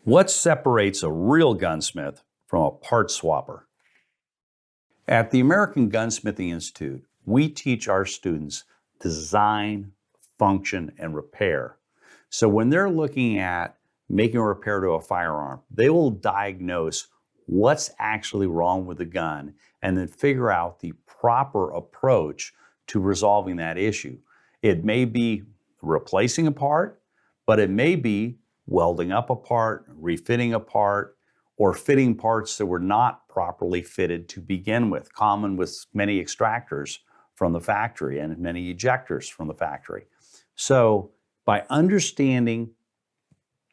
What separates a real gunsmith from a part swapper? At the American Gunsmithing Institute, we teach our students design, function, and repair. So when they're looking at making a repair to a firearm, they will diagnose what's actually wrong with the gun and then figure out the proper approach to resolving that issue. It may be replacing a part, but it may be welding up a part, refitting a part, or fitting parts that were not properly fitted to begin with, common with many extractors from the factory and many ejectors from the factory. So by understanding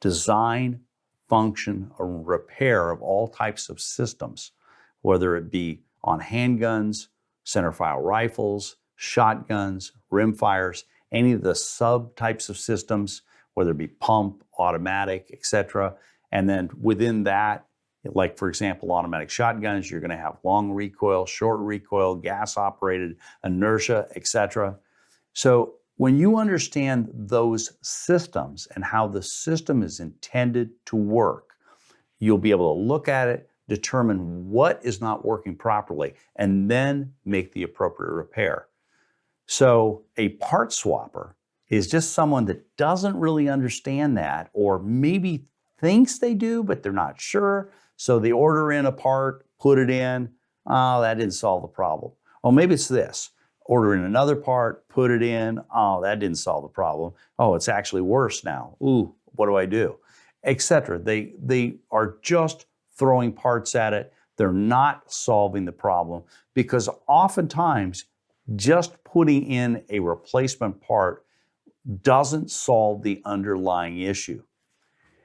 design, function, or repair of all types of systems, whether it be on handguns, centerfire rifles, shotguns, rimfires, any of the sub-types of systems, whether it be pump, automatic, etc. And then within that, like for example, automatic shotguns, you're going to have long recoil, short recoil, gas-operated, inertia, etc. So when you understand those systems and how the system is intended to work, you'll be able to look at it, determine what is not working properly, and then make the appropriate repair. So a part swapper is just someone that doesn't really understand that, or maybe thinks they do, but they're not sure. So they order in a part, put it in, oh, that didn't solve the problem. Oh, maybe it's this. Order in another part, put it in, oh, that didn't solve the problem. Oh, it's actually worse now. Ooh, what do I do? Etc. They are just throwing parts at it. They're not solving the problem because oftentimes just putting in a replacement part doesn't solve the underlying issue.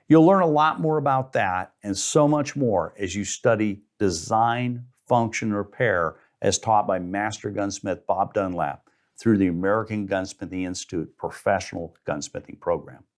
You'll learn a lot more about that and so much more as you study design, function, and repair as taught by Master Gunsmith Bob Dunlap through the American Gunsmithing Institute Professional Gunsmithing Program.